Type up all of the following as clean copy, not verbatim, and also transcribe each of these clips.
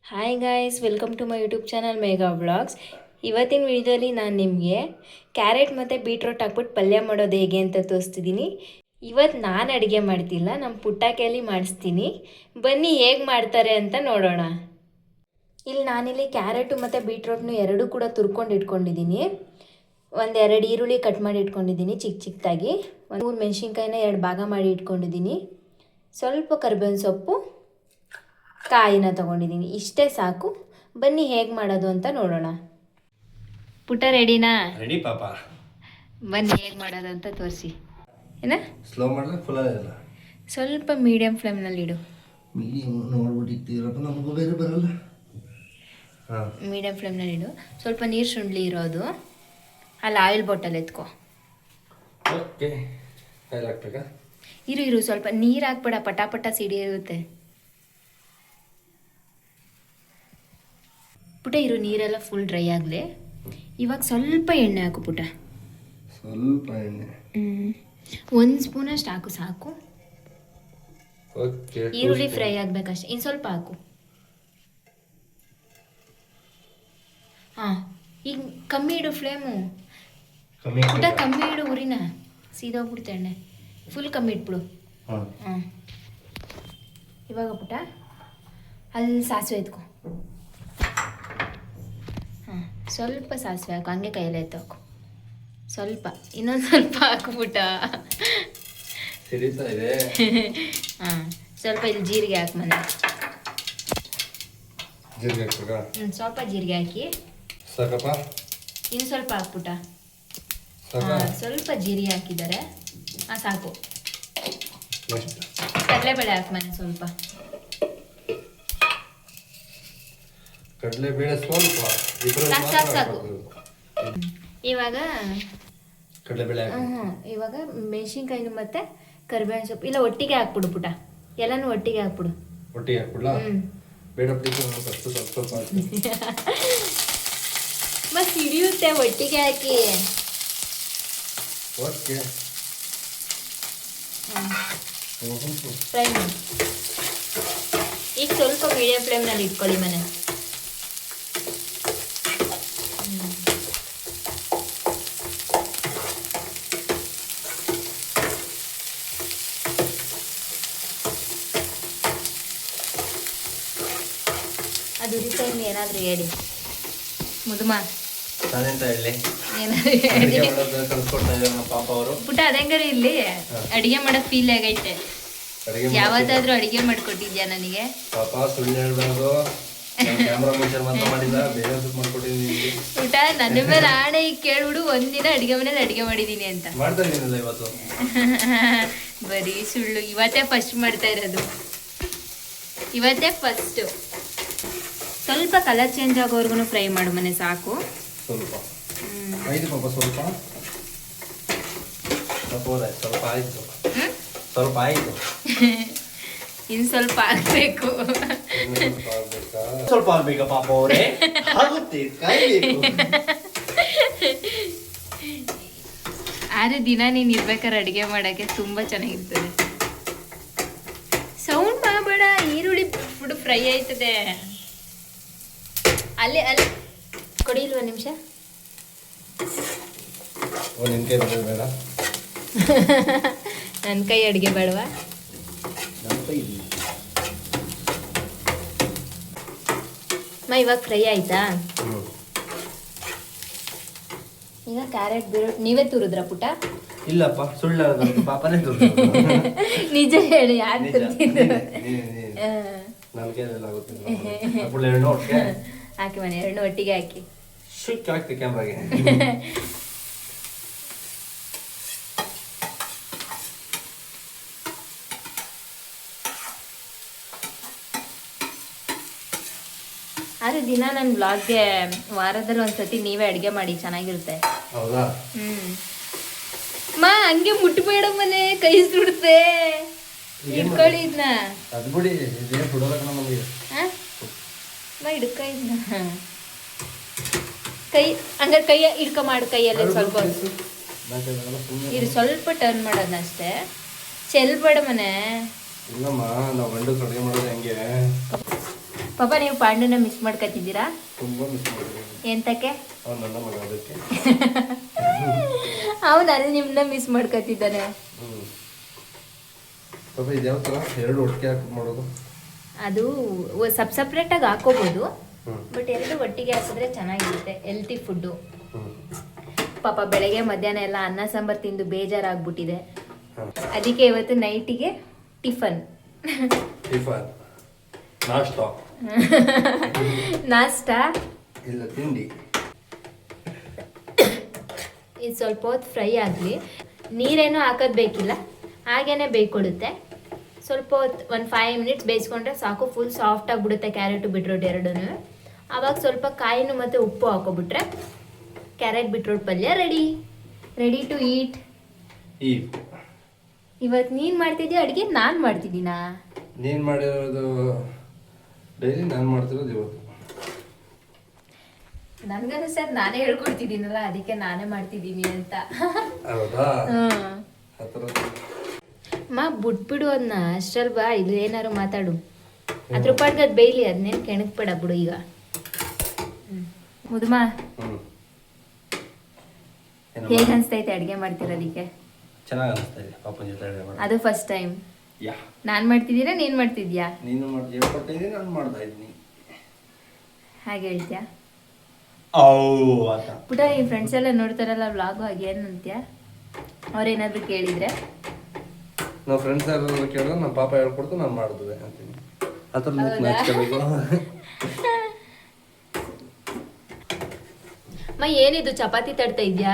Hi guys, welcome to my YouTube channel Megha vlogs. ಇವತ್ತಿನ ವಿಡಿಯೋದಲ್ಲಿ ನಾನು ನಿಮಗೆ ಕ್ಯಾರೆಟ್ ಮತ್ತು ಬೀಟ್ರೋಟ್ ಹಾಕ್ಬಿಟ್ಟು ಪಲ್ಯ ಮಾಡೋದು ಹೇಗೆ ಅಂತ ತೋರಿಸ್ತಿದ್ದೀನಿ. ಇವತ್ತು ನಾನು ಅಡುಗೆ ಮಾಡ್ತಿಲ್ಲ, ನಮ್ಮ ಪುಟ್ಟ ಕೈಯಲ್ಲಿ ಮಾಡಿಸ್ತೀನಿ. ಬನ್ನಿ ಹೇಗೆ ಮಾಡ್ತಾರೆ ಅಂತ ನೋಡೋಣ. ನಾನಿಲ್ಲಿ ಕ್ಯಾರೆಟು ಮತ್ತು ಬೀಟ್ರೋಟ್ನು ಎರಡೂ ಕೂಡ ತುರ್ಕೊಂಡು ಇಟ್ಕೊಂಡಿದ್ದೀನಿ. ಒಂದೆರಡು ಈರುಳ್ಳಿ ಕಟ್ ಮಾಡಿ ಇಟ್ಕೊಂಡಿದ್ದೀನಿ ಚಿಕ್ಕ ಚಿಕ್ಕದಾಗಿ. ಒಂದು 3 ಮೆಣಸಿನ್ಕಾಯಿನ 2 ಭಾಗ ಮಾಡಿ ಇಟ್ಕೊಂಡಿದ್ದೀನಿ. ಸ್ವಲ್ಪ ಕರಿಬೇವಿನ ಸೊಪ್ಪು, ಕಾಯಿನ ತೊಗೊಂಡಿದ್ದೀನಿ. ಇಷ್ಟೇ ಸಾಕು. ಬನ್ನಿ ಹೇಗೆ ಮಾಡೋದು ಅಂತ ನೋಡೋಣ. ಪುಟ್ಟ ರೆಡಿನಾ? ರೆಡಿ ಪಾಪ. ಬನ್ನಿ ಹೇಗೆ ಮಾಡೋದು ಅಂತ ತೋರಿಸಿ. ಏನ ಸ್ಲೋ ಮಾಡಿದ್ರೆ ಫುಲ್ ಆಗಿಲ್ಲ, ಸ್ವಲ್ಪ ಮೀಡಿಯಮ್ ಫ್ಲೇಮ್ನಲ್ಲಿ ಇಡು. ಮೀಡಿಯಮ್ ನೋಡ್ಬಿಟ್ಟಿರ್ತೀರಪ್ಪ, ನಮಗೂ ಬೇರೆ ಬರಲ್ಲ. ಹಾಂ, ಮೀಡಿಯಮ್ ಫ್ಲೇಮ್ನಲ್ಲಿ ಇಡು. ಸ್ವಲ್ಪ ನೀರು ಶುಂಠಿ ಇರೋದು. ಅಲ್ಲಿ ಆಯಿಲ್ ಬಾಟಲ್ ಎತ್ಕೊ. ಓಕೆ. ಆಯಿಲ್ ಹಾಕ್ಬೇಕಾ? ಇರು ಸ್ವಲ್ಪ ನೀರು ಹಾಕ್ಬೇಡ, ಪಟ ಸಿಡಿಯುತ್ತೆ. ಪುಟ ಇರು, ನೀರೆಲ್ಲ ಫುಲ್ ಡ್ರೈ ಆಗಲಿ. ಇವಾಗ ಸ್ವಲ್ಪ ಎಣ್ಣೆ ಹಾಕು ಪುಟ. ಸ್ವಲ್ಪ ಎಣ್ಣೆ? 1 ಸ್ಪೂನಷ್ಟು ಹಾಕು ಸಾಕು. ಓಕೆ. ಈರುಳ್ಳಿ ಫ್ರೈ ಆಗಬೇಕಷ್ಟೆ. ಇನ್ನು ಸ್ವಲ್ಪ ಹಾಕು. ಹಾಂ, ಈಗ ಕಮ್ಮಿ ಇಡು ಫ್ಲೇಮು. ಪುಟ ಕಮ್ಮಿ ಇಡು ಉರಿನ, ಸೀದೋಗ್ಬಿಡುತ್ತೆ ಎಣ್ಣೆ. ಫುಲ್ ಕಮ್ಮಿ ಇಟ್ಬಿಡು. ಹಾಂ, ಇವಾಗ ಪುಟ ಅಲ್ಲಿ ಸಾಸಿವೆ ಎತ್ಕೊ. ಹಾಂ, ಸ್ವಲ್ಪ ಸಾಸಿವೆ ಹಾಕು, ಹಂಗೆ ಕೈಯಲ್ಲೇ ಎತ್ತೋಕು. ಸ್ವಲ್ಪ, ಇನ್ನೊಂದು ಸ್ವಲ್ಪ ಹಾಕು ಪುಟ. ಸಿಡಿತಾ ಇದೆ. ಹಾಂ, ಸ್ವಲ್ಪ ಇಲ್ಲಿ ಜೀರಿಗೆ ಹಾಕು ಮನೆ. ಜೀರಿಗೆ ಹಾಕ್ಬೇಕಾ? ಸ್ವಲ್ಪ ಜೀರಿಗೆ ಹಾಕಿ. ಸಾಕಪ್ಪ? ಇನ್ನು ಸ್ವಲ್ಪ ಹಾಕ್ಬಿಟ್ಟ. ಸಾಕಾ? ಸ್ವಲ್ಪ ಜೀರಿಗೆ ಹಾಕಿದ್ದಾರೆ. ಹಾಂ, ಸಾಕು. ನೆಕ್ಸ್ಟ್ ಕಡಲೆಬೇಳೆ ಹಾಕು ಮನೆ ಸ್ವಲ್ಪ. ಕಡಲೆಬೇಳೆ ಸ್ವಲ್ಪ, ಸಾಕು. ಇವಾಗ ಕಡಲೆಬೇಳೆ ಇವಾಗ ಮೆಣಸಿನ್ಕಾಯಿನು ಮತ್ತೆ ಕರಿಬೇವಿನ ಸೊಪ್ಪು ಇಲ್ಲ ಒಟ್ಟಿಗೆ ಹಾಕ್ಬಿಡು ಪುಟ. ಎಲ್ಲನೂ ಒಟ್ಟಿಗೆ ಹಾಕ್ಬಿಡು. ಒಟ್ಟಿಗೆ ಹಾಕ್ಬಿಡ್ಲಾ? ಬೇಡ ಪ್ಲೀಸ್, ಫಸ್ಟ್ ಸ್ವಲ್ಪ ಹಾಕಿ. ಮತ್ತೆ ಹಿಡಿಯುತ್ತೆ ಒಟ್ಟಿಗೆ ಹಾಕಿ. ಓಕೆ. ಫ್ರೈ ಮಾಡಿ. ಈಗ ಸ್ವಲ್ಪ ಮೀಡಿಯಂ ಫ್ಲೇಮ್ನಲ್ಲಿ ಇಟ್ಕೊಳ್ಳಿ ಮನೆ. ಅದು ಡಿಸೈನ್ ಏನಾದರೂ ಹೇಳಿ ಮುದುಮ. ನಾನೆಂತ ಹೇಳಿ? ಏನಾದ್ರು ಕಲ್ಸ್ಕೊಡ್ತಾ ಇದ್ದಾರೆ ನಮ್ಮ ಪಾಪ ಅವರು. ಪುಟ್ಟ ಅದಂಗಾರೆ ಇಲ್ಲಿ ಅಡಿಗೆ ಮಾಡೋ ಫೀಲ್ ಆಗೈತೆ. ಯಾವತ್ತಾದ್ರೂ ಅಡಿಗೆ ಮಾಡ್ಕೊಟ್ಟಿದ್ಯಾ ನನಗೆ? ಪಾಪ ಸುಳ್ಳು ಹೇಳ್ಬಾರ್ದು. ಕ್ಯಾಮ್ರಾ ಮುಂಚೆ ಮಾತ್ರ ಮಾಡಿಲ್ಲ, ಬೇರೆ ಮಾಡ್ಕೊಟ್ಟಿದ್ದೀನಿ. ಪುಟ್ಟ ನನ್ನ ಮೇಲೆ ಆಣೆ ಈಗ ಕೇಳ್ಬಿಡು, ಒಂದಿನ ಅಡಿಗೆ ಮನೇಲಿ ಅಡಿಗೆ ಮಾಡಿದೀನಿ ಅಂತ. ಮಾಡ್ತಾ ಇದ್ದೀನಲ್ಲ ಇವತ್ತು. ಬರೀ ಸುಳ್ಳು. ಇವತ್ತೇ ಫಸ್ಟ್ ಮಾಡ್ತಾ ಇರೋದು, ಇವತ್ತೇ ಫಸ್ಟು. ಸ್ವಲ್ಪ ಕಲರ್ ಚೇಂಜ್ ಆಗೋವರೆಗೂ ಫ್ರೈ ಮಾಡು ಮನೆ, ಸಾಕು. ಸ್ವಲ್ಪ ಆಯ್ತು ಪಾಪ, ಸ್ವಲ್ಪ ಸ್ವಲ್ಪ ಆಯ್ತು, ಸ್ವಲ್ಪ ಆಯ್ತು. ಇನ್ನು ಸ್ವಲ್ಪ ಆಗ್ಬೇಕು. ಸ್ವಲ್ಪ ಆಗ್ಬೇಕಾ ಪಾಪ ಅವರೇ? ಆಗುತ್ತೆ, ಕಾಯ್ಬೇಕು. 6 ದಿನ ನೀನು ಇರ್ಬೇಕಾದ್ರೆ ಅಡುಗೆ ಮಾಡೋಕ್ಕೆ ತುಂಬ ಚೆನ್ನಾಗಿರ್ತದೆ. ಸೌಂಡ್ ಮಾಡಬೇಡ, ಈರುಳ್ಳಿ ಫುಡ್ ಫ್ರೈ ಆಯ್ತದೆ. ಅಲ್ಲಿ ಕೊಡಿ, ಇಲ್ವ ನಿಮಿಷ. ನಿನ್ನ ಕೈ ಬೇಡ? ನನ್ನ ಕೈ ಅಡುಗೆ ಬೇಡವಾ? ಇವಾಗ ಫ್ರೈ ಆಯ್ತಾ? ಈಗ ಕ್ಯಾರೆಟ್ ಬೀಟ್ರೂಟ್ ನೀವೇ ತುರಿದ್ರ ಪುಟ? ಇಲ್ಲಪ್ಪ, ಸುಳ್ಳು ಪಾಪನೇ ನಿಜ ಹೇಳಿ, ಯಾರು ತುರ್ತಿದ್ದು? ನನ್ನ ಕೈಯಲ್ಲಿ ಆಗುತ್ತೆ. ಹಾಕಿ ಮನೆ, 2 ಒಟ್ಟಿಗೆ ಹಾಕಿ. ಶುಕ್ ಹಾಕ್ತಿ ಕ್ಯಾಮ್ರಾಗೆ. ಆದ್ರೆ ದಿನ ನನ್ನ ಬ್ಲಾಗ್ಗೆ ವಾರದಲ್ಲಿ ಒಂದ್ಸತಿ ನೀವೇ ಅಡುಗೆ ಮಾಡಿ, ಚೆನ್ನಾಗಿರುತ್ತೆ. ಹೌದಾ? ಮಾ ಹಂಗೆ ಮುಟ್ಬೇಡ ಮನೆ, ಕೈ ಸುಡುತ್ತೆ. ಇಟ್ಕೊಳ್ಳಿ ಇದನ್ನ. ಅದು ಬಿಡಿ, ಇದೇನು ಸುಡೋದಕ್ಕ ನಮಗೆ. ಹಿಡ್ಕ ಇದನ್ನ. ಕೈ ಹಂಗಾರೆ ಕೈ ಹಿಡ್ಕ ಮಾಡು, ಕೈಯಲ್ಲೇ ಸ್ವಲ್ಪ ಇದು ಸ್ವಲ್ಪ ಟರ್ನ್ ಮಾಡೋದನ್ನ ಅಷ್ಟೇ. ಚೆಲ್ಬೇಡ ಮನೆ. ಇಲ್ಲಮ್ಮ, ನಾವು ಗಂಡು ಅಡುಗೆ ಮಾಡೋದು ಹೆಂಗೆ? ಪಾಪ ನೀವು ಪಾಂಡುನ ಮಿಸ್ ಮಾಡ್ಕೊತಿದ್ದೀರಾ? ತುಂಬ ಮಿಸ್ ಮಾಡಿದ್ದೀನಿ. ಎಂತಕ್ಕೆ? ಅವ್ನು ನನ್ನ ಮಗ ಅದಕ್ಕೆ. ಅವನು ಅಲ್ಲಿ ನಿಮ್ಮನ್ನ ಮಿಸ್ ಮಾಡ್ಕೊತಿದ್ದಾನೆ. ಪಾಪ ಇದು ಯಾವ ಥರ ಎರಡು ಒಟ್ಟಿಗೆ ಹಾಕಿ ಮಾಡೋದು? ಅದು ಸಪ್ರೇಟಾಗಿ ಹಾಕೋಬೋದು, ಬಟ್ ಎರಡು ಒಟ್ಟಿಗೆ ಹಾಕಿದ್ರೆ ಚೆನ್ನಾಗಿರುತ್ತೆ, ಹೆಲ್ತಿ ಫುಡ್ಡು. ಪಾಪ ಬೆಳಗ್ಗೆ ಮಧ್ಯಾಹ್ನ ಎಲ್ಲ ಅನ್ನ ಸಾಂಬಾರು ತಿಂದು ಬೇಜಾರಾಗ್ಬಿಟ್ಟಿದೆ, ಅದಕ್ಕೆ ಇವತ್ತು ನೈಟಿಗೆ ಟಿಫನ್. ನಾಷ್ಟಾ ಇಲ್ಲ ತಿಂಡಿ. ಇದು ಸ್ವಲ್ಪ ಹೊತ್ತು ಫ್ರೈ ಆಗಲಿ, ನೀರೇನೂ ಹಾಕೋದು ಬೇಕಿಲ್ಲ, ಹಾಗೇನೆ ಬೇಯ್ಕೊಡುತ್ತೆ. ಸ್ವಲ್ಪ ಹೊತ್ತು ಒಂದು 5 ಮಿನಿಟ್ಸ್ ಬೇಯಿಸ್ಕೊಂಡ್ರೆ ಸಾಕು, ಫುಲ್ ಸಾಫ್ಟ್ ಆಗಿಬಿಡುತ್ತೆ ಕ್ಯಾರೆಟು ಬೀಟ್ರೋಟ್ ಎರಡೂ. ಆವಾಗ ಸ್ವಲ್ಪ ಕಾಯಿನೂ ಮತ್ತು ಉಪ್ಪು ಹಾಕೋಬಿಟ್ರೆ ಕ್ಯಾರೆಟ್ ಬೀಟ್ರೋಟ್ ಪಲ್ಯ ರೆಡಿ ಟು ಈಟ್. ಇವತ್ತು ನೀನು ಮಾಡ್ತಿದ್ದೀಯ ಅಡುಗೆ, ನಾನು ಮಾಡ್ತಿದ್ದೀನಾ? ನೀನು ಮಾಡಿರೋದು ಡೈಲಿ, ನಾನು ಮಾಡ್ತಿರೋದು ಇವತ್ತು. ನನಗನ್ನು ಸರ್ ನಾನೇ ಹೇಳ್ಕೊಡ್ತಿದ್ದೀನಲ್ಲ, ಅದಕ್ಕೆ ನಾನೇ ಮಾಡ್ತಿದ್ದೀನಿ ಅಂತ. ಹೌದಾ? ಬಿಟ್ಬಿಡು ಅದನ್ನ, ಅಷ್ಟಲ್ವಾ? ಇದು ಏನಾರು ಮಾತಾಡು, ಅದ್ರ ಪಾಡ್ಗೆ ಅದು ಬೇಯ್ಲಿ, ಅದನ್ನೇನು ಕೆಣಕ್ಬೇಡ ಬಿಡು ಈಗ. ಮುದುಮ, ಹೇಗೆ ಅನಿಸ್ತೈತೆ ಅಡುಗೆ ಮಾಡ್ತಿರೋದಕ್ಕೆ? ಚೆನ್ನಾಗಿ ಅನಿಸ್ತಾ ಇದೆ ಪಾಪನ ಜೊತೆ ಅಡುಗೆ ಮಾಡೋದು. ಅದು ಫಸ್ಟ್ ಟೈಮ್ ನಾನು ಮಾಡ್ತಿದ್ದೀರಾ ನೀನು ಮಾಡ್ತಿದ್ಯಾ? ನೀನು ಹೇಳ್ಕೊಟ್ಟಿದ್ದೀನಿ, ನಾನು ಮಾಡ್ತಾ ಇದ್ದೀನಿ. ಹಾಗೆ ಹೇಳ್ತೀಯಾ? ಅಂತ ಪುಟ ಈ ಫ್ರೆಂಡ್ಸ್ ಎಲ್ಲ ನೋಡ್ತಾರಲ್ಲ ವ್ಲಾಗು, ಹಾಗೆ ಏನು ಅಂತೀಯ? ಅವ್ರೇನಾದ್ರು ಕೇಳಿದ್ರೆ? ನಾವು ಫ್ರೆಂಡ್ಸ್ ಯಾರು ಕೇಳಿದ್ರೆ ನಮ್ಮ ಪಾಪ ಹೇಳ್ಕೊಡ್ತು, ನಾನು ಮಾಡಿದ್ವಿ ಅಂತೀನಿ. ಆ ಥರ ಮ್ಯಾಚ್ಕೋಬೇಕು. ಏನಿದು ಚಪಾತಿ ತಡ್ತಾ ಇದ್ಯಾ?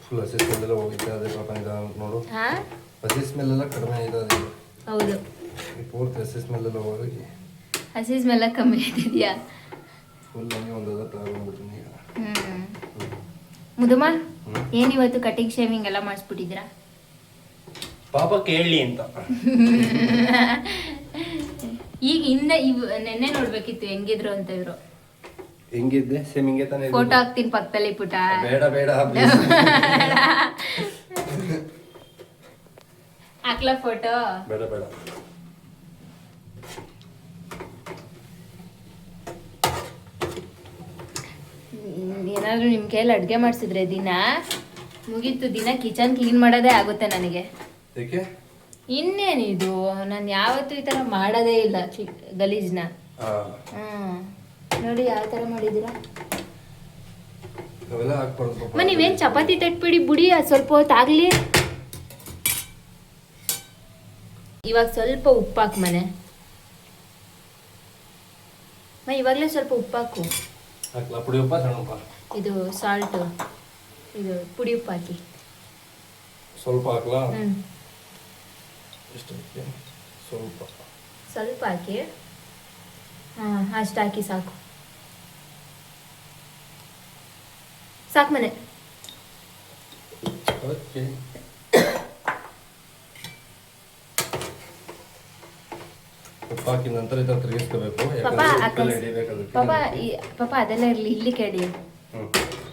ಫುಲ್ ಹಸಿ ಸ್ಮೆಲ್ಲೆಲ್ಲ ಹೋಗಿತ್ತು, ಅದೇ ಪಾಪ ನೋಡು, ಹಸಿ ಸ್ಮೆಲ್ಲೆಲ್ಲ ಕಡಿಮೆ ಆಗಿದೆ. ಹೌದು, ಪೂರ್ತಿ ಹಸಿ ಸ್ಮೆಲ್ಲೆಲ್ಲ ಹೋಗಿ ಹಸಿ ಸ್ಮೆಲ್ಲ ಕಮ್ಮಿ ಆಯ್ತಿದ್ಯಾ? ಫುಲ್ ಹಂಗೆ ಒಂದು ತಗೊಂಡ್ಬಿಡ್ತೀನಿ ಈಗ. ಮುದುಮ, ಏನಿವತ್ತು ಕಟಿಂಗ್ ಶೇವಿಂಗ್ ಎಲ್ಲ ಮಾಡಿಸ್ಬಿಟ್ಟಿದ್ದೀರಾ? ಪಾಪ ಕೇಳಲಿ ಅಂತ. ಈಗ ನೆನ್ನೆ ನೋಡ್ಬೇಕಿತ್ತು ಹೆಂಗಿದ್ರು ಅಂತ ಇವರು. ಹೆಂಗಿದ್ದೆ? ಸೇಮ್ ಹಿಂಗೆ ತಾನೇ. ಫೋಟೋ ಹಾಕ್ತೀನಿ ಪಕ್ಕದಲ್ಲಿ ಪುಟ. ಬೇಡ ಬೇಡ ಹಾಕ್ಲಾ ಫೋಟೋ? ಬೇಡ ಬೇಡ. ಏನಾದ್ರು ನಿಮ್ಮ ಕೈಯಲ್ಲಿ ಅಡುಗೆ ಮಾಡಿಸಿದ್ರೆ ದಿನ ಮುಗೀತು, ದಿನ ಕಿಚನ್ ಕ್ಲೀನ್ ಮಾಡೋದೇ ಆಗುತ್ತೆ ನನಗೆ. ಏಕೆ? ಇನ್ನೇನಿದು, ನಾನು ಯಾವತ್ತೂ ಈ ಥರ ಮಾಡೋದೇ ಇಲ್ಲ ಗಲೀಜ್ನ. ನೋಡಿ ಯಾವ ಥರ ಮಾಡಿದ್ದೀರಾ. ನೀವೇನು ಚಪಾತಿ ತಟ್ಬಿಡಿ ಬಿಡಿ, ಅದು ಸ್ವಲ್ಪ ಹೊತ್ತು ಆಗಲಿ. ಇವಾಗ ಸ್ವಲ್ಪ ಉಪ್ಪಾಕು ಮನೆ, ಇವಾಗಲೇ ಸ್ವಲ್ಪ ಉಪ್ಪಾಕು. ಪುಡಿ ಉಪ್ಪ, ಸಣ್ಣ ಉಪ್ಪ? ಇದು ಸಾಲ್ಟು, ಇದು ಪುಡಿ ಉಪ್ಪು ಹಾಕಿ ಸ್ವಲ್ಪ ಹಾಕ್ಲಾ? ಎಷ್ಟು? ಸ್ವಲ್ಪ ಹಾಕಿ. ಅಷ್ಟು ಹಾಕಿ ಸಾಕು ಮನೆ. ಓಕೆ. ಉಪ್ಪು ಹಾಕಿ ನಂತರ ಇದನ್ನ ತಿರುಗಿಸ್ಕೋಬೇಕು. ಪಾಪ ಅದೆಲ್ಲ ಇರಲಿ, ಇಲ್ಲಿ ಕೇಳಿ.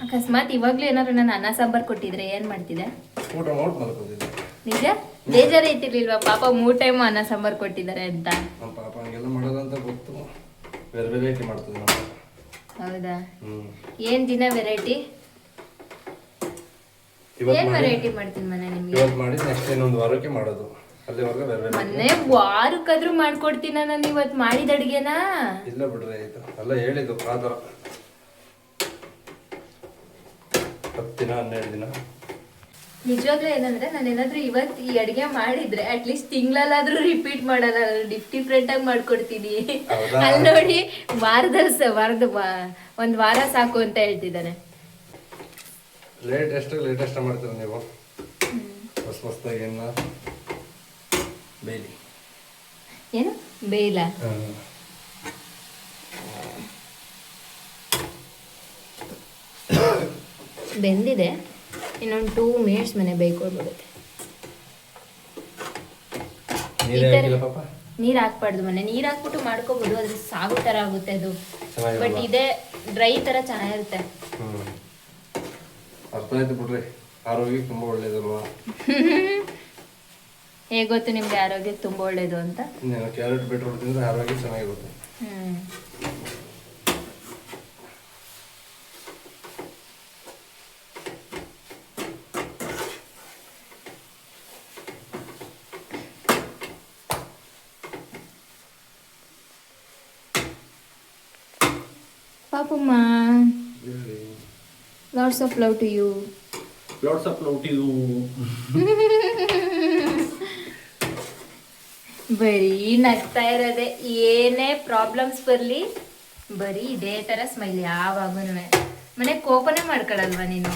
ಅಕಸ್ಮಾತ್ ಇವಾಗ್ಲೂ ಏನಾದ್ರು ನಾನು ಅನ್ನ ಸಾಂಬಾರು ಕೊಟ್ಟಿದ್ರೆ ಏನ್ ಮಾಡ್ತಿದ್ದೆ? ಊಟ ಮಾಡಿ ಮಲ್ಕೋತಿದ್ದೆ. ನಿಜ ಬೇಜಾರು ಐತಿರ್ಲಿಲ್ವಾ ಪಾಪ 3 ಟೈಮ್ ಅನ್ನ ಸಾಂಬಾರು ಕೊಟ್ಟಿದ್ದಾರೆ ಅಂತ? ನಮ್ಮ ಪಾಪ ಹಂಗೆಲ್ಲ ಮಾಡೋದಂತ ಗೊತ್ತು, ಬೇರೆ ವೆರೈಟಿ ಮಾಡ್ತದೆ ನಮ್ಮ. ಹೌದಾ? ಏನ್ ದಿನ ವೆರೈಟಿ? ಏನ್ ವೆರೈಟಿ ಮಾಡ್ತೀನಿ ಮನೆ ನಿಮ್ಗೆ? ಇವತ್ತು ಮಾಡಿ ನೆಕ್ಸ್ಟ್ ಇನ್ನೊಂದು ವಾರಕ್ಕೆ ಮಾಡೋದು, ಅಲ್ಲಿವರೆಗೂ ಬೇರೆ ಮೊನ್ನೆ ವಾರಕ್ಕಾದ್ರೂ ಮಾಡ್ಕೊಡ್ತೀನ ನಾನು ಇವತ್ತು ಮಾಡಿದ ಅಡುಗೆನಾ? ಇಲ್ಲ ಬಿಡ್ರಿ, ಆಯ್ತು ಎಲ್ಲ ಹೇಳಿದ್ದು ಆ ಥರ 10 ದಿನ 12 ದಿನ. ನಿಜವಾಗ್ಲೂ ಏನಂದ್ರೆ ನಾನು ಏನಾದ್ರೂ ಇವತ್ತು ಈ ಅಡುಗೆ ಮಾಡಿದ್ರೆ ಅಟ್ಲೀಸ್ಟ್ ತಿಂಗಳಲ್ಲಾದ್ರೂ ರಿಪೀಟ್ ಮಾಡಲ್ಲ, ಡಿಫ್ರೆಂಟ್ ಆಗಿ ಮಾಡ್ಕೊಡ್ತೀನಿ. ಅಲ್ಲಿ ನೋಡಿ ಒಂದ್ ವಾರ ಸಾಕು ಅಂತ ಹೇಳ್ತಿದ್ದಾನೆ. ಲೇಟೆಸ್ಟ್ ಮಾಡ್ತೀರ ನೀವು, ಹೊಸದಾಗಿ ಏನ ಬೇಯ್ಲಿ. ಏನು ಬೇಯಿಲ್ಲ? ಬೆಂದಿದೆ, ಇನ್ನೊಂದು 2 ಮಿನಿಟ್ಸ್ ಮನೆ ಬೇಯ್ಕೊಳ್ಬಿಡುತ್ತೆ. ನೀರು ಹಾಕ್ಬಾರ್ದು ಮನೆ, ನೀರು ಹಾಕ್ಬಿಟ್ಟು ಮಾಡ್ಕೋಬಹುದು, ಅದ್ರ ಸಾಗು ತರ ಆಗುತ್ತೆ ಅದು. ಬಟ್ ಇದೇ ಡ್ರೈ ತರ ಚೆನ್ನಾಗಿರುತ್ತೆ. ಅರ್ಥ ಆಯ್ತು ಬಿಡ್ರಿ, ಆರೋಗ್ಯಕ್ಕೆ ತುಂಬಾ ಒಳ್ಳೇದಲ್ವಾ? ಹೇಗೆ ಗೊತ್ತು ನಿಮ್ಗೆ ಆರೋಗ್ಯಕ್ಕೆ ತುಂಬ ಒಳ್ಳೇದು ಅಂತ? ಕ್ಯಾರೆಟ್ ಬೀಟ್ರೂಟ್ ತಿಂದ್ರೆ ಆರೋಗ್ಯ ಚೆನ್ನಾಗಿರುತ್ತೆ. ಪಾಪಮ್ಮ, lots of love to you. Lots of love to you. ಬರೀ ನಗ್ತಾ ಇರೋದೆ, ಏನೇ ಪ್ರಾಬ್ಲಮ್ಸ್ ಬರಲಿ ಬರೀ ಇದೇ ಥರ ಸ್ಮೈಲ್ ಯಾವಾಗೂ. ಮನೆ ಕೋಪನೇ ಮಾಡ್ಕೊಳಲ್ವಾ ನೀನು?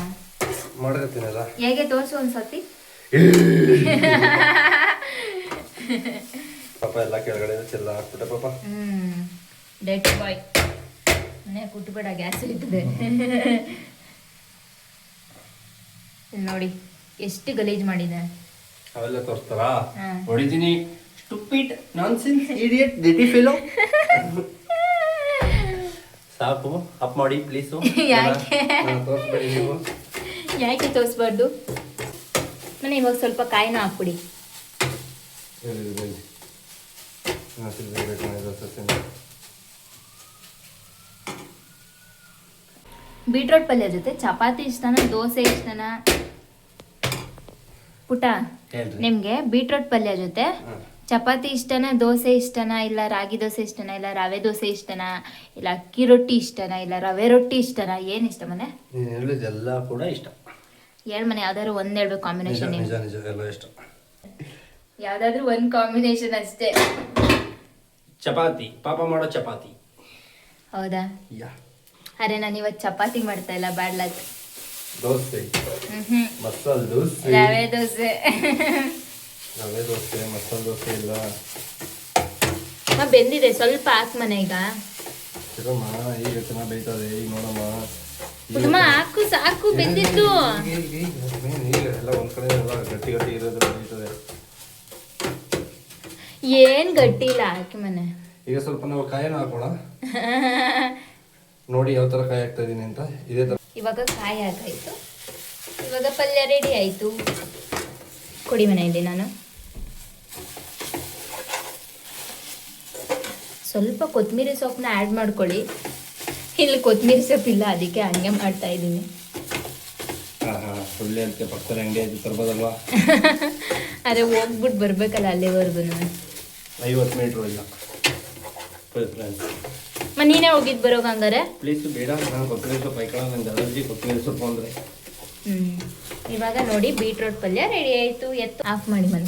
ಮಾಡ್ಕೊತೀನಲ್ಲ. ಹೇಗೆ ತೋರಿಸು ಒಂದ್ಸತಿ. ಪಾಪ ಎಲ್ಲ ಕೆಳಗಡೆ ಚೆಲ್ಲ ಹಾಕ್ಬಿಟ್ಟೆ ಪಾಪ. ಡೆಟ್ ಬಾಯ್. ಮನೆ ಕುಟ್ಬೇಡ, ಗ್ಯಾಸ್ ಇರ್ತದೆ. ನೋಡಿ ಎಷ್ಟು ಗಲೀಜ್ ಮಾಡಿದೆ. ಅವೆಲ್ಲ ತೋರಿಸ್ತಾರಾ? ಹೊಡಿತೀನಿ. ಸ್ಟುಪಿಡ್ ನಾನ್ಸೆನ್ಸ್ ಇಡಿಯಟ್ ದಿಟಿ ಫೆಲೋ. ಸಾಕು, ಅಪ್ ಮಾಡಿ ಪ್ಲೀಸು. ಯಾಕೆ ತೋರಿಸ್ಬೇಡಿ ನೀವು. ಯಾಕೆ ತೋರಿಸ್ಬಾರ್ದು? ಮನೆ ಇವಾಗ ಸ್ವಲ್ಪ ಕಾಯಿನ ಹಾಕ್ಬಿಡಿ. ಬೀಟ್ರೋಟ್ ಪಲ್ಯ ಜೊತೆ ಚಪಾತಿ ಇಷ್ಟನಾ, ದೋಸೆ ಇಷ್ಟನಾ? ಪುಟ, ನಿಮ್ಗೆ ಬೀಟ್ರೋಟ್ ಪಲ್ಯ ಜೊತೆ ಚಪಾತಿ ಇಷ್ಟನಾ, ದೋಸೆ ಇಷ್ಟನಾ, ಇಲ್ಲ ರಾಗಿ ದೋಸೆ ಇಷ್ಟನಾ, ಇಲ್ಲ ರವೆ ದೋಸೆ ಇಷ್ಟನಾ, ಇಲ್ಲ ಅಕ್ಕಿ ರೊಟ್ಟಿ ಇಷ್ಟನಾ, ಇಲ್ಲ ರವೆ ರೊಟ್ಟಿ ಇಷ್ಟನಾ? ಏನ್ ಇಷ್ಟ ಮನೆ? ನೀನು ಹೇಳಿದೆಲ್ಲ ಕೂಡ ಇಷ್ಟ. ಹೇಳ್ ಮನೆ, ಯಾವ್ದಾದ್ರು ಒಂದ್ ಹೇಳ್ಬೇಕು ಕಾಂಬಿನೇಷನ್. ನಿಜ ನಿಜ ಎಲ್ಲ ಇಷ್ಟ. ಯಾವ್ದಾದ್ರು ಒಂದ್ ಕಾಂಬಿನೇಷನ್ ಅಷ್ಟೇ. ಚಪಾತಿ, ಪಾಪ ಮಾಡೋ ಚಪಾತಿ. ಹೌದಾ? ಯಾ. ಅರೆ ನಾನು ಇವತ್ತು ಚಪಾತಿ ಮಾಡ್ತಾ ಇಲ್ಲ, ಬ್ಯಾಡ್ ಲಕ್. ದೋಸೆ, ಮಸಾಲೆ ದೋಸೆ, ರವೆ ದೋಸೆ. ರವೆ ದೋಸೆ, ಮಸಾಲೆ ದೋಸೆ ಇಲ್ಲ. ಬೆಂದಿದೆ, ಸ್ವಲ್ಪ ಹಾಕ್ ಮನೆ. ಈಗ ಚಿಕ್ಕಮ್ಮ ಈಗ ಚೆನ್ನಾಗಿ ಬೇಯ್ತದೆ. ಈಗ ನೋಡಮ್ಮ, ಪುಟಮ್ಮ ಹಾಕು, ಸಾಕು ಬೆಂದಿದ್ದು. ಈಗ ಎಲ್ಲ ಒಂದ್ ಕಡೆ ಎಲ್ಲ ಗಟ್ಟಿ ಗಟ್ಟಿ ಇರೋದು ಬೇಯ್ತದೆ. ಏನ್ ಗಟ್ಟಿ ಇಲ್ಲ, ಹಾಕಿ ಮನೆ. ಈಗ ಸ್ವಲ್ಪ ನಾವು ಕಾಯಿನ ಹಾಕೋಣ. ನೋಡಿ ಯಾವ ತರ ಕಾಯಿ ಹಾಕ್ತಾ ಇದೀನಿ ಅಂತ. ಇದೇ ತರ ಇವಾಗ ಕಾಯಿ ಹಾಕಾಯ್ತು, ಇವಾಗ ಪಲ್ಯ ರೆಡಿ ಆಯ್ತು. ಕೊಡಿ ಮನೆ ಇಲ್ಲಿ. ನಾನು ಸ್ವಲ್ಪ ಕೊತ್ತಂಬರಿ ಸೊಪ್ಪನ್ನ ಆ್ಯಡ್ ಮಾಡ್ಕೊಳ್ಳಿ. ಇಲ್ಲಿ ಕೊತ್ತಂಬರಿ ಸೊಪ್ಪಿಲ್ಲ, ಅದಕ್ಕೆ ಹಂಗೆ ಮಾಡ್ತಾ ಇದ್ದೀನಿ. ಸುಳ್ಳಿ ಅಂತ ಪಕ್ಕದಲ್ಲಿ ಅಂಗಡಿ ಆಯ್ತು, ತರ್ಬೋದಲ್ವಾ? ಅದೇ ಹೋಗ್ಬಿಟ್ಟು ಬರ್ಬೇಕಲ್ಲ ಅಲ್ಲಿವರೆಗೂ. 50 ಮೀಟ್ರ್ ಇಲ್ಲ. ನೀನೇ ಹೋಗಿದ್ದು ಬರೋಗ ಹಂಗಾರೆ? ಪ್ಲೀಸ್ ಬೇಡ, ನಾನು ಕೊತ್ತಂಬರಿ ಸೊಪ್ಪು ಹಾಕೊಳ್ಳೋ, ನಂಗೆ ಅಲರ್ಜಿ ಕೊತ್ತಂಬರಿ ಸೊಪ್ಪು ಅಂದರೆ. ಇವಾಗ ನೋಡಿ ಬೀಟ್ರೋಟ್ ಪಲ್ಯ ರೆಡಿ ಆಯಿತು. ಎತ್ತು ಆಫ್ ಮಾಡಿ ಮನೆ.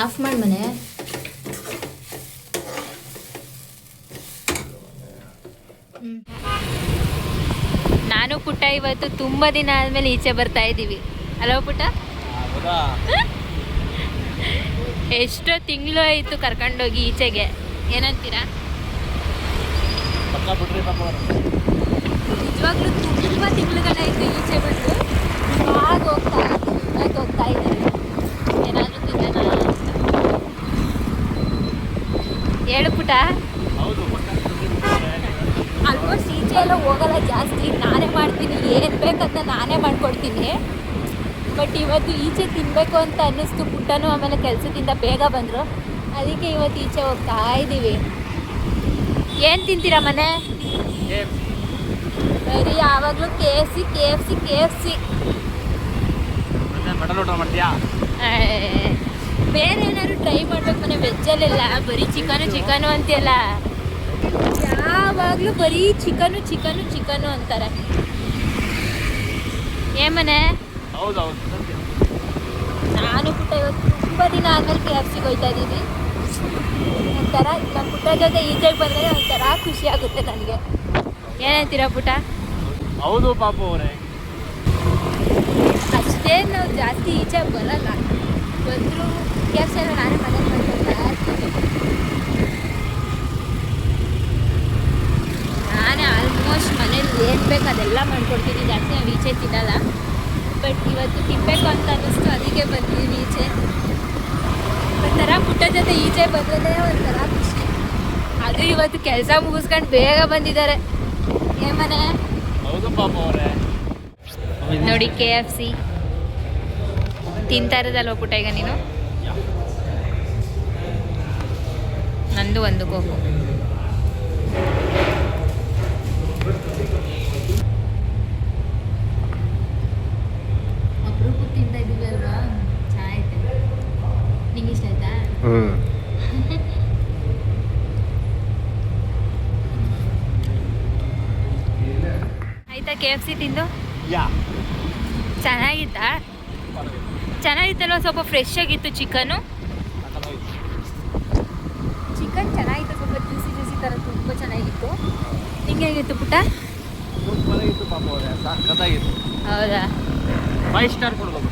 ಆಫ್ ಮಾಡಿ ಮನೆ. ನಾನು ಪುಟ್ಟ ಇವತ್ತು ತುಂಬ ದಿನ ಆದಮೇಲೆ ಈಚೆ ಬರ್ತಾ ಇದ್ದೀವಿ. ಹಲೋ ಪುಟ್ಟ. ಎಷ್ಟೋ ತಿಂಗಳು ಆಯಿತು ಕರ್ಕೊಂಡೋಗಿ ಈಚೆಗೆ, ಏನಂತೀರಾ? ನಿಜವಾಗ್ಲೂ ತುಂಬ ತಿಂಗಳುಗಳಾಯಿತು ಈಚೆ ಬಂದು. ಇವಾಗ ಹೋಗ್ತಾ ಇದ್ದೀವಿ. ಏನಾದರೂ ತಿನ್ನೋಣ ಅಂತ. ಹೇಳು ಪುಟ. ಆಲ್ಮೋಸ್ಟ್ ಈಚೆ ಎಲ್ಲ ಹೋಗಲ್ಲ ಜಾಸ್ತಿ, ನಾನೇ ಮಾಡ್ತೀನಿ. ಏನು ಬೇಕಂತ ನಾನೇ ಮಾಡ್ಕೊಡ್ತೀನಿ. ಬಟ್ ಇವತ್ತು ಈಚೆ ತಿನ್ನಬೇಕು ಅಂತ ಅನ್ನಿಸ್ತು. ಪುಟ್ಟನೂ ಆಮೇಲೆ ಕೆಲಸದಿಂದ ಬೇಗ ಬಂದರು, ಅದಕ್ಕೆ ಇವತ್ತು ಈಚೆ ಹೋಗ್ತಾ ಇದ್ದೀವಿ. ಏನು ತಿಂತೀರಾ ಮನೆ? ಬರೀ ಯಾವಾಗಲೂ KFC. ಮಟನ್ ಊಟ ಮಾಡ್ತೀಯಾ? ಬೇರೆ ಏನಾದ್ರು ಟ್ರೈ ಮಾಡ್ಬೇಕು ಮನೆ. ವೆಜ್ಜಲ್ಲೆಲ್ಲ ಬರೀ ಚಿಕನು ಅಂತೀಯಲ್ಲ. ಯಾವಾಗಲೂ ಬರೀ ಚಿಕನು ಅಂತಾರೆ. ಮನೆ? ಹೌದೌದು. ನಾನು ಪುಟ್ಟ ಇವತ್ತು ತುಂಬ ದಿನ ಆದಮೇಲೆ KFCಗೆ ಹೋಗ್ತಾ ಇದ್ದೀವಿ. ಒಂಥರ ನಮ್ಮ ಪುಟ್ಟ ಜೊತೆ ಈಚೆಗೆ ಬಂದರೆ ಒಂಥರ ಖುಷಿ ಆಗುತ್ತೆ ನನಗೆ. ಏನಂತೀರಾ ಪುಟ? ಹೌದು ಪಾಪು ಅವರೇ. ಅಷ್ಟೇ ನಾವು ಜಾಸ್ತಿ ಈಚೆ ಬರಲ್ಲ. ಬಂದರೂ KFC ಎಲ್ಲ ನಾನೇ ಮನೇಲಿ ಮಾಡ್ಕೊಳ್ತಾ ಇರ್ತೀನಿ. ನಾನೇ ಆಲ್ಮೋಸ್ಟ್ ಮನೇಲಿ ಏನು ಬೇಕು ಅದೆಲ್ಲ ಮಾಡ್ಕೊಡ್ತೀನಿ. ಜಾಸ್ತಿ ನಾವು ಈಚೆ ತಿನ್ನಲ್ಲ. ಬಟ್ ಇವತ್ತು ತಿನ್ನಬೇಕು ಅಂತ ಅನ್ನಿಸ್ತು, ಅದಕ್ಕೆ ಬಂದಿದ್ದೀನಿ ಈಚೆ. ಒಂಥರ ಪುಟ್ಟ ಜೊತೆ ಈಚೆ ಬಂದರೆ ಒಂಥರ ಖುಷಿ. ಅದು ಇವತ್ತು ಕೆಲಸ ಮುಗಿಸ್ಕೊಂಡು ಬೇಗ ಬಂದಿದ್ದಾರೆ. ಮನೆ? ನೋಡಿ KFC ತಿಂತಾ ಇರೋದಲ್ವ ಪುಟ್ಟ ಈಗ ನೀನು? ನಂದು ಒಂದು ಕೋಕು. ಅಪರೂಪ ತಿಂತಾ ಇದ್ದೀವಿ ಅಲ್ವಾ, ಚೆನ್ನಾಗೈತೆ. ನಿಂಗೆ ಇಷ್ಟ ಆಯ್ತಾ? ಆಯ್ತಾ KFC ತಿಂದು? ಚೆನ್ನಾಗಿತ್ತಾ? ಚೆನ್ನಾಗಿತ್ತಲ್ವ? ಸ್ವಲ್ಪ ಫ್ರೆಶ್ ಆಗಿತ್ತು ಚಿಕನ್ನು. ಚಿಕನ್ ಚೆನ್ನಾಗಿತ್ತು, ಸ್ವಲ್ಪ ಜ್ಯೂಸಿ ಜ್ಯೂಸಿ ಥರ ತುಂಬ ಚೆನ್ನಾಗಿತ್ತು. ನಿಂಗೆ ಹೇಗಿತ್ತು ಪುಟ್ಟ? ಹೌದಾ? 5 ಸ್ಟಾರ್ ಕೊಡ್ಬೋದು.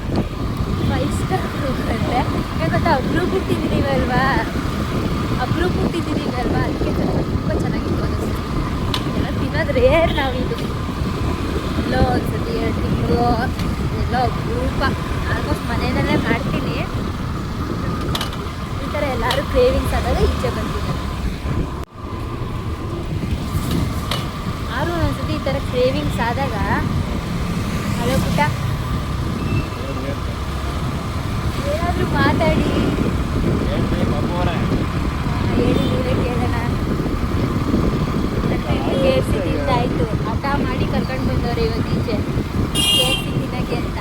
5 ಸ್ಟಾರ್ ಕೊಡ್ಬೇಕಂದ್ರೆ ಯಾಕಂದ್ರೆ ಅಪರೂಪಕ್ಕೆ ತಿಂದಿದ್ದೀವಲ್ವಾ, ಅದಕ್ಕೆ ತುಂಬ ಚೆನ್ನಾಗಿತ್ತು ಅನ್ನಿಸ್ತು. ಎಲ್ಲ ತಿನ್ನೋದು ರೇರ್ ನಾವಿದು. ಎಲ್ಲೋ ಒಂದ್ಸತಿ 2 ತಿಂಗಳು ಎಲ್ಲೋ ಅಪರೂಪ. ಆಲ್ಮೋಸ್ಟ್ ಮನೆಯಲ್ಲೇ ಮಾಡ್ತೀನಿ. ಈ ಥರ ಎಲ್ಲರೂ ಕ್ರೇವಿಂಗ್ಸ್ ಆದಾಗ ಈಚೆ ಬರ್ತೀನಿ. ಆದ್ರೂ ಒಂದ್ಸತಿ ಈ ಥರ ಕ್ರೇವಿಂಗ್ಸ್ ಆದಾಗ ಹಲೋ ಪುಟ್ಟ ಏನಾದರೂ ಮಾತಾಡಿ, ಹೇಳಿ ನೀವೇ ಕೇಳೋಣ. ನನ್ನ ಫ್ರೆಂಡ್ KFC ತಿಂದಾಯಿತು, ಹಠ ಮಾಡಿ ಕರ್ಕೊಂಡು ಬಂದವ್ರೆ ಇವತ್ತು ಈಚೆ KFC ತಿನ್ನೋಕ್ಕೆ ಅಂತ.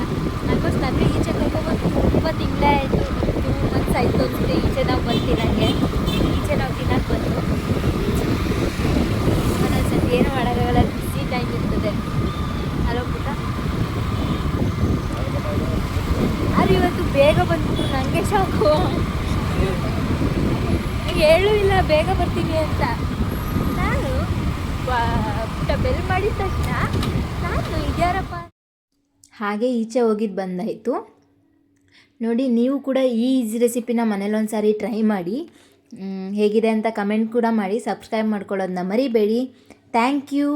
ಆಲ್ಮೋಸ್ಟ್ ನನಗೆ ಈಚೆ ಕರ್ಕೊಂಡ್ಬಂದು ತುಂಬ ತಿಂಗಳೇ ಆಯಿತು, 2 months ಆಯಿತು ಅನಿಸುತ್ತೆ ಈಚೆ ನಾವು ತಿನ್ನೋಕ್ಕೆ ಬಂದು. ಒಂದೊಂದ್ಸತಿ ಏನು ಮಾಡೋಕ್ಕಾಗಲ್ಲ, ಬಿಸಿ ಟೈಮ್ ಇರ್ತದೆ. ಹಲೋ ಪುಟ್ಟ, ಆದ್ರೆ ಇವತ್ತು ಬೇಗ ಬಂದ್ಬಿಟ್ರು, ನನಗೆ ಶಾಕು. ಹೇಳೂ ಇಲ್ಲ ಬೇಗ ಬರ್ತೀನಿ ಅಂತ. ನಾನು ಪುಟ್ಟ ಬೆಲ್ ಮಾಡಿದ ತಕ್ಷಣ ನಾನು ಇದ್ಯಾರಪ್ಪ ಹಾಗೆ ಈಚೆ ಹೋಗಿದ್ದು ಬಂದಾಯಿತು. ನೋಡಿ, ನೀವು ಕೂಡ ಈ ಈಸಿ ರೆಸಿಪಿನ ಮನೇಲೊಂದು ಸಾರಿ ಟ್ರೈ ಮಾಡಿ. ಹೇಗಿದೆ ಅಂತ ಕಮೆಂಟ್ ಕೂಡ ಮಾಡಿ, ಸಬ್ಸ್ಕ್ರೈಬ್ ಮಾಡ್ಕೊಳ್ಳೋದನ್ನ ಮರಿಬೇಡಿ. Thank you.